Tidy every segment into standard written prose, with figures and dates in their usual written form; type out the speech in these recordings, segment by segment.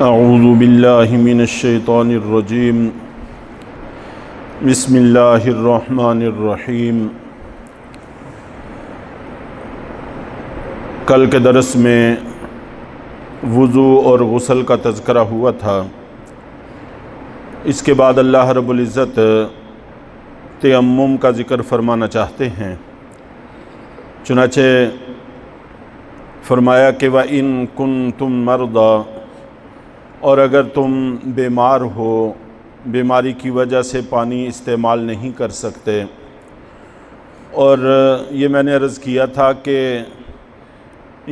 अऊज़ु बिल्लाहि मिनश्शैतानिर्रजीम। बिस्मिल्लाहिर्रहमानिर्रहीम। कल के दरस में वुज़ू और गुस्ल का तज़किरा हुआ था। इसके बाद अल्लाह रब्बुल इज़्ज़त तयम्मुम का ज़िक्र फरमाना चाहते हैं। चुनाचे फरमाया कि व इन कुन्तुम मर्दा, और अगर तुम बीमार हो, बीमारी की वजह से पानी इस्तेमाल नहीं कर सकते। और ये मैंने अर्ज़ किया था कि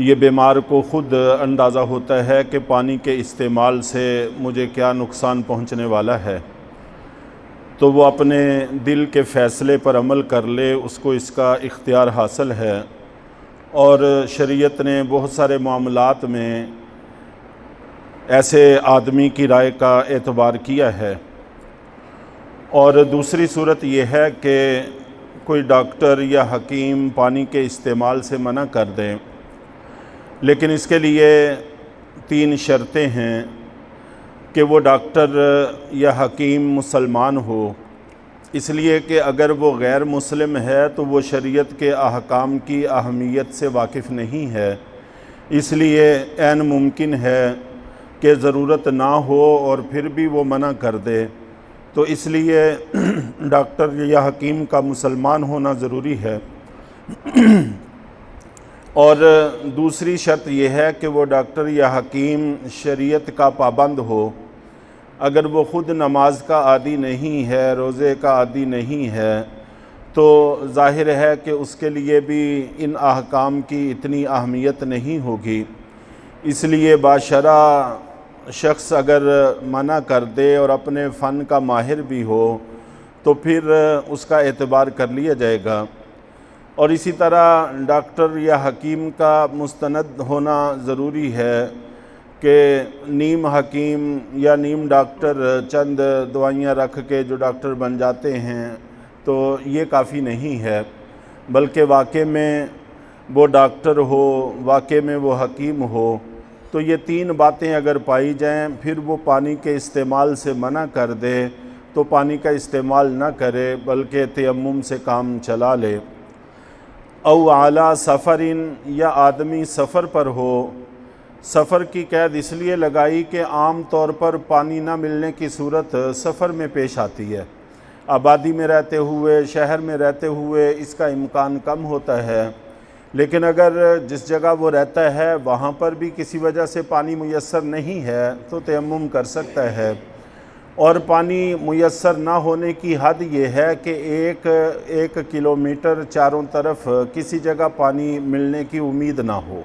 ये बीमार को ख़ुद अंदाज़ा होता है कि पानी के इस्तेमाल से मुझे क्या नुकसान पहुंचने वाला है, तो वो अपने दिल के फ़ैसले पर अमल कर ले, उसको इसका इख्तियार हासिल है। और शरीयत ने बहुत सारे मामलात में ऐसे आदमी की राय का एतबार किया है। और दूसरी सूरत यह है कि कोई डॉक्टर या हकीम पानी के इस्तेमाल से मना कर दें, लेकिन इसके लिए 3 शर्तें हैं कि वो डॉक्टर या हकीम मुसलमान हो। इसलिए कि अगर वो गैर मुस्लिम है तो वो शरीयत के अहकाम की अहमियत से वाकिफ़ नहीं है, इसलिए ऐन मुमकिन है कि ज़रूरत ना हो और फिर भी वो मना कर दे। तो इसलिए डॉक्टर या हकीम का मुसलमान होना ज़रूरी है। और दूसरी शर्त यह है कि वो डॉक्टर या हकीम शरीयत का पाबंद हो। अगर वो ख़ुद नमाज का आदी नहीं है, रोज़े का आदी नहीं है, तो ज़ाहिर है कि उसके लिए भी इन अहकाम की इतनी अहमियत नहीं होगी। इसलिए बाशरा शख्स अगर मना कर दे और अपने फ़न का माहिर भी हो तो फिर उसका एतबार कर लिया जाएगा। और इसी तरह डॉक्टर या हकीम का मुस्तनद होना ज़रूरी है कि नीम हकीम या नीम डॉक्टर चंद दवाइयाँ रख के जो डॉक्टर बन जाते हैं, तो ये काफ़ी नहीं है, बल्कि वाक़ई में वो डॉक्टर हो, वाक़ई में वो हकीम हो। तो ये 3 बातें अगर पाई जाएं, फिर वो पानी के इस्तेमाल से मना कर दे तो पानी का इस्तेमाल ना करे, बल्कि तयम्मुम से काम चला ले। औ आला सफ़रिन, या आदमी सफ़र पर हो। सफ़र की कैद इसलिए लगाई कि आम तौर पर पानी ना मिलने की सूरत सफ़र में पेश आती है। आबादी में रहते हुए, शहर में रहते हुए इसका इम्कान कम होता है, लेकिन अगर जिस जगह वो रहता है वहाँ पर भी किसी वजह से पानी मुयस्सर नहीं है तो तयम्मुम कर सकता है। और पानी मुयस्सर ना होने की हद ये है कि एक किलोमीटर चारों तरफ किसी जगह पानी मिलने की उम्मीद ना हो।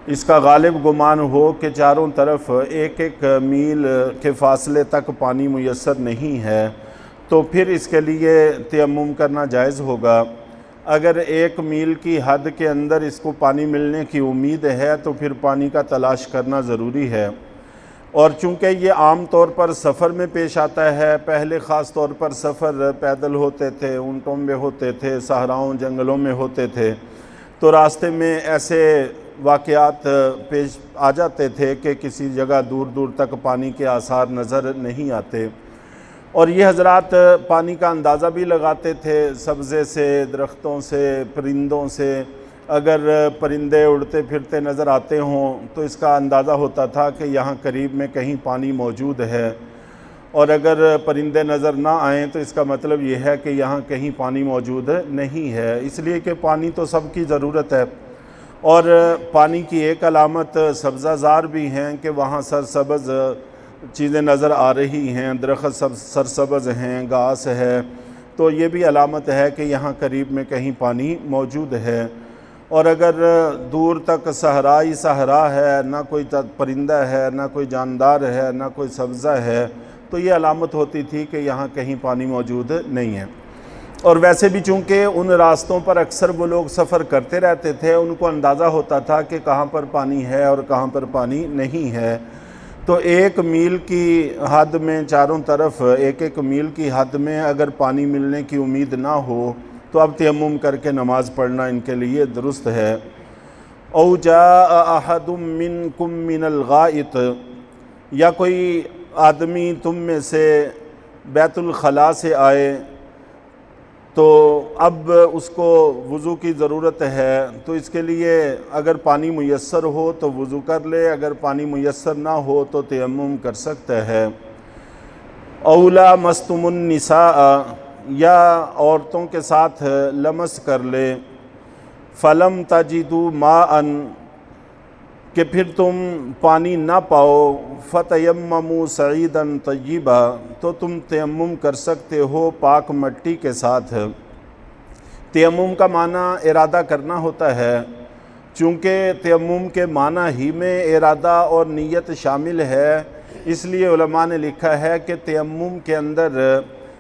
इसका गालिब गुमान हो कि चारों तरफ 1-1 मील के फ़ासले तक पानी मुयस्सर नहीं है, तो फिर इसके लिए तयम्मुम करना जायज़ होगा। अगर 1 मील की हद के अंदर इसको पानी मिलने की उम्मीद है तो फिर पानी का तलाश करना ज़रूरी है। और चूँकि ये आम तौर पर सफ़र में पेश आता है, पहले ख़ास तौर पर सफ़र पैदल होते थे, ऊँटों में होते थे, सहराओं जंगलों में होते थे, तो रास्ते में ऐसे वाक़यात पेश आ जाते थे कि किसी जगह दूर दूर तक पानी के आसार नज़र नहीं आते। और ये हज़रात पानी का अंदाज़ा भी लगाते थे सब्ज़े से, दरख्तों से, परिंदों से। अगर परिंदे उड़ते फिरते नज़र आते हों तो इसका अंदाज़ा होता था कि यहाँ करीब में कहीं पानी मौजूद है। और अगर परिंदे नज़र ना आएँ तो इसका मतलब ये है कि यहाँ कहीं पानी मौजूद नहीं है, इसलिए कि पानी तो सबकी ज़रूरत है। और पानी की एक अलामत सब्ज़ाज़ार भी हैं कि वहाँ सरसब्ज़ चीज़ें नज़र आ रही हैं, दरख्त सरसब्ज़ हैं, घास है, तो ये भी अलामत है कि यहाँ करीब में कहीं पानी मौजूद है। और अगर दूर तक सहरा ही सहरा है, ना कोई परिंदा है, ना कोई जानदार है, ना कोई सब्ज़ा है, तो ये अलामत होती थी कि यहाँ कहीं पानी मौजूद नहीं है। और वैसे भी चूँकि उन रास्तों पर अक्सर वो लोग सफ़र करते रहते थे, उनको अंदाज़ा होता था कि कहाँ पर पानी है और कहाँ पर पानी नहीं है। तो 1 मील की हद में चारों तरफ 1-1 मील की हद में अगर पानी मिलने की उम्मीद ना हो तो अब तयम्मुम करके नमाज़ पढ़ना इनके लिए दुरुस्त है। औ जाअ अहदुम मिनकुम मिनल गाइत, या कोई आदमी तुम में से बैतुल खला से आए तो अब उसको वज़ू की ज़रूरत है, तो इसके लिए अगर पानी मुयस्सर हो तो वज़ू कर ले, अगर पानी मुयस्सर ना हो तो तयम्मुम कर सकता है। औला मस्तुमुन निसा, या औरतों के साथ लमस कर ले। फ़लम तजिदु माअन, कि फिर तुम पानी ना पाओ, फ़तयम्ममू सईदन तय्यबा, तो तुम तयम्मुम कर सकते हो पाक मट्टी के साथ। तयम्मुम का माना इरादा करना होता है, चूँकि तयम्मुम के माना ही में इरादा और नीयत शामिल है, इसलिए उलमा ने लिखा है कि तयम्मुम के अंदर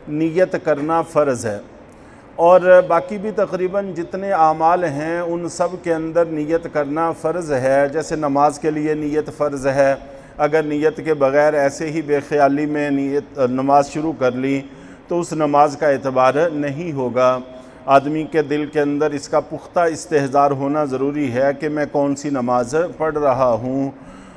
नीयत करना फ़र्ज़ है। और बाकी भी तकरीबन जितने आमाल हैं उन सब के अंदर नीयत करना फ़र्ज़ है। जैसे नमाज के लिए नीयत फ़र्ज़ है, अगर नीयत के बग़ैर ऐसे ही बेख्याली में नमाज शुरू कर ली तो उस नमाज का एतबार नहीं होगा। आदमी के दिल के अंदर इसका पुख्ता इस्तेहज़ार होना ज़रूरी है कि मैं कौन सी नमाज पढ़ रहा हूँ।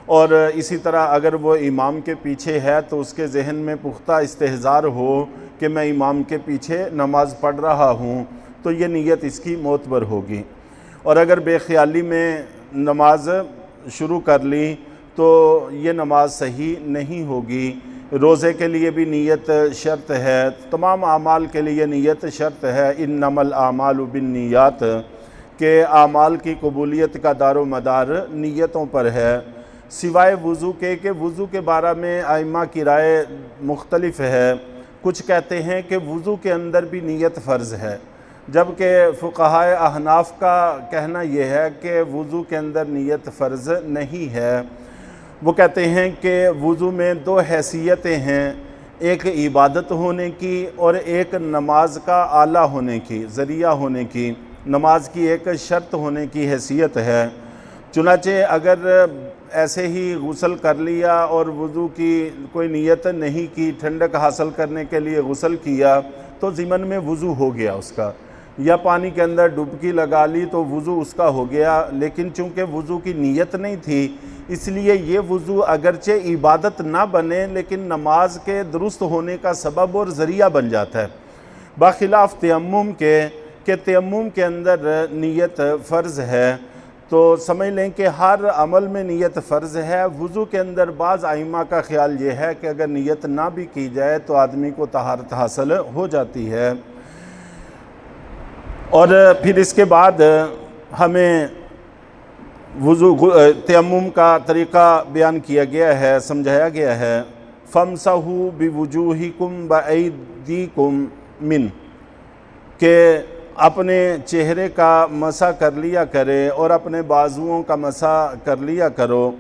और इसी तरह अगर वो इमाम के पीछे है तो उसके जहन में पुख्ता इस्तेहज़ार हो कि मैं इमाम के पीछे नमाज़ पढ़ रहा हूँ, तो ये नीयत इसकी मोतबर होगी। और अगर बेख्याली में नमाज शुरू कर ली तो ये नमाज सही नहीं होगी। रोज़े के लिए भी नीयत शर्त है, तमाम आमाल के लिए नीयत शर्त है। इन्नमल आमालु बिन्नियात, के आमाल की कबूलियत का दारो मदार नीयतों पर है। सिवाय वज़ू के वज़ू के बारे में आइमा की राय मुख्तलिफ है। कुछ कहते हैं कि वज़ू के अंदर भी नीयत फ़र्ज़ है, जबकि फ़ुक़हाए अहनाफ़ का कहना यह है कि वज़ू के अंदर नीयत फ़र्ज़ नहीं है। वो कहते हैं कि वज़ू में 2 हैसियतें हैं, एक इबादत होने की और एक नमाज का आला होने की, ज़रिया होने की। नमाज की एक शर्त होने की हैसियत है। चुनाचे अगर ऐसे ही गुस्ल कर लिया और वज़ू की कोई नीयत नहीं की, ठंडक हासिल करने के लिए गुस्ल किया तो ज़िमन में वज़ू हो गया उसका, या पानी के अंदर डुबकी लगा ली तो वज़ू उसका हो गया। लेकिन चूँकि वज़ू की नीयत नहीं थी, इसलिए ये वज़ू अगरचे इबादत ना बने लेकिन नमाज के दुरुस्त होने का सबब और ज़रिया बन जाता है, बाखिलाफ़ तयम्मुम के तयम्मुम के अंदर नीयत फ़र्ज़ है। तो समझ लें कि हर अमल में नीयत फ़र्ज़ है। वज़ू के अंदर बाज़ आइमा का ख़्याल ये है कि अगर नीयत ना भी की जाए तो आदमी को तहारत हासिल हो जाती है। और फिर इसके बाद हमें वज़ू तयम्मुम का तरीक़ा बयान किया गया है, समझाया गया है। फ़मसहू बिवुजूहिकुम बअयदीकुम मिन, के अपने चेहरे का मसा कर लिया करे और अपने बाजुओं का मसा कर लिया करो।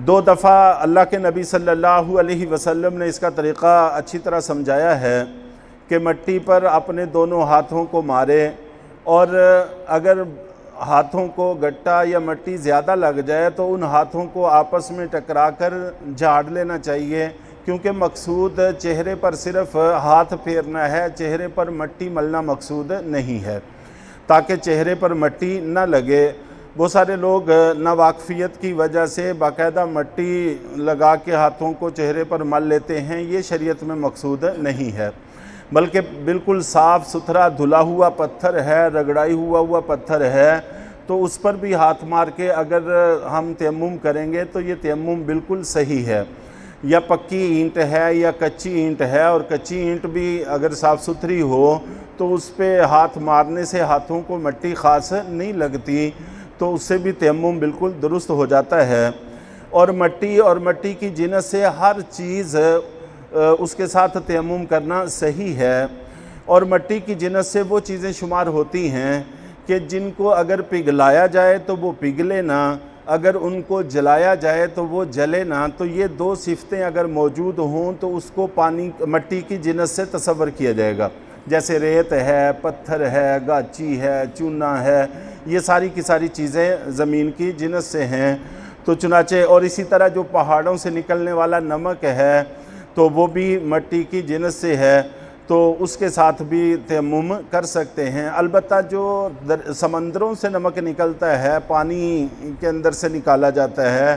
2 दफ़ा अल्लाह के नबी सल्लल्लाहु अलैहि वसल्लम ने इसका तरीक़ा अच्छी तरह समझाया है कि मिट्टी पर अपने दोनों हाथों को मारे, और अगर हाथों को गट्टा या मिट्टी ज़्यादा लग जाए तो उन हाथों को आपस में टकरा कर झाड़ लेना चाहिए, क्योंकि मकसूद चेहरे पर सिर्फ़ हाथ फेरना है, चेहरे पर मिट्टी मलना मकसूद नहीं है, ताकि चेहरे पर मिट्टी न लगे। बहुत सारे लोग नावाकफ़ियत की वजह से बाकायदा मिट्टी लगा के हाथों को चेहरे पर मल लेते हैं, ये शरीयत में मकसूद नहीं है, बल्कि बिल्कुल साफ़ सुथरा धुला हुआ पत्थर है, रगड़ाई हुआ पत्थर है, तो उस पर भी हाथ मार के अगर हम तयम्मुम करेंगे तो ये तयम्मुम बिल्कुल सही है। या पक्की ईंट है या कच्ची ईंट है, और कच्ची ईंट भी अगर साफ़ सुथरी हो तो उस पर हाथ मारने से हाथों को मिट्टी ख़ास नहीं लगती, तो उससे भी तयम्मुम बिल्कुल दुरुस्त हो जाता है। और मिट्टी की जिनस से हर चीज़ उसके साथ तयम्मुम करना सही है। और मिट्टी की जिनस से वो चीज़ें शुमार होती हैं कि जिनको अगर पिघलाया जाए तो वो पिघले ना, अगर उनको जलाया जाए तो वो जले ना। तो ये 2 सिफ़तें अगर मौजूद हों तो उसको मिट्टी की जिनस से तसव्वुर किया जाएगा। जैसे रेत है, पत्थर है, गाची है, चूना है, ये सारी की सारी चीज़ें ज़मीन की जिनस से हैं। तो चुनाचे और इसी तरह जो पहाड़ों से निकलने वाला नमक है तो वो भी मट्टी की जिनस से है, तो उसके साथ भी तयम्मुम कर सकते हैं। अलबत्ता जो समंदरों से नमक निकलता है, पानी के अंदर से निकाला जाता है,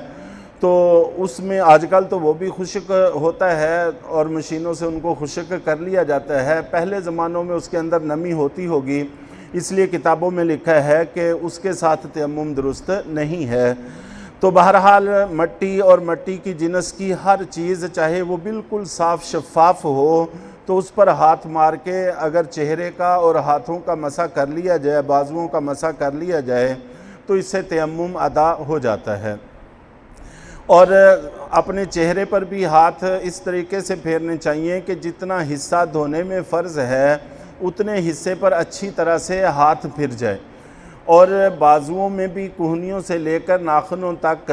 तो उसमें आजकल तो वो भी खुश्क होता है और मशीनों से उनको खुश्क कर लिया जाता है। पहले ज़मानों में उसके अंदर नमी होती होगी, इसलिए किताबों में लिखा है कि उसके साथ तयम्मुम दुरुस्त नहीं है। तो बहरहाल मट्टी और मट्टी की जिनस की हर चीज़, चाहे वो बिल्कुल साफ़ शफ़ाफ़ हो, तो उस पर हाथ मार के अगर चेहरे का और हाथों का मसा कर लिया जाए, बाजुओं का मसा कर लिया जाए, तो इससे तयम्मुम अदा हो जाता है। और अपने चेहरे पर भी हाथ इस तरीके से फेरने चाहिए कि जितना हिस्सा धोने में फ़र्ज़ है उतने हिस्से पर अच्छी तरह से हाथ फिर जाए। और बाजुओं में भी कोहनियों से लेकर नाखूनों तक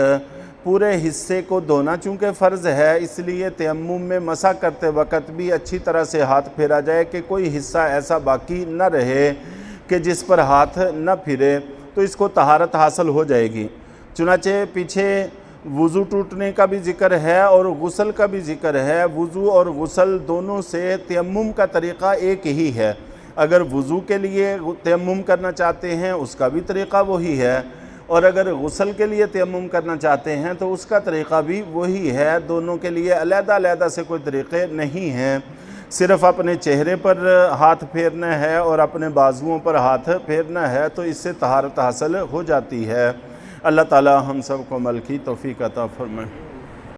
पूरे हिस्से को धोना चूँकि फ़र्ज़ है, इसलिए तयम्मुम में मसा करते वक़्त भी अच्छी तरह से हाथ फेरा जाए कि कोई हिस्सा ऐसा बाकी न रहे कि जिस पर हाथ न फिरे, तो इसको तहारत हासिल हो जाएगी। चुनाचे पीछे वज़ू टूटने का भी ज़िक्र है और गुस्ल का भी ज़िक्र है। वज़ू और गुस्ल दोनों से तयम्मुम का तरीक़ा एक ही है। अगर वज़ू के लिए तयम्मुम करना चाहते हैं उसका भी तरीक़ा वही है, और अगर गुस्ल के लिए तयम्मुम करना चाहते हैं तो उसका तरीक़ा भी वही है। दोनों के लिए अलग-अलग से कोई तरीक़े नहीं हैं, सिर्फ़ अपने चेहरे पर हाथ फेरना है और अपने बाजुओं पर हाथ फेरना है, तो इससे तहारत हासिल हो जाती है। अल्लाह ताला हम सब को अमल की तौफ़ीक़ अता फ़रमाए।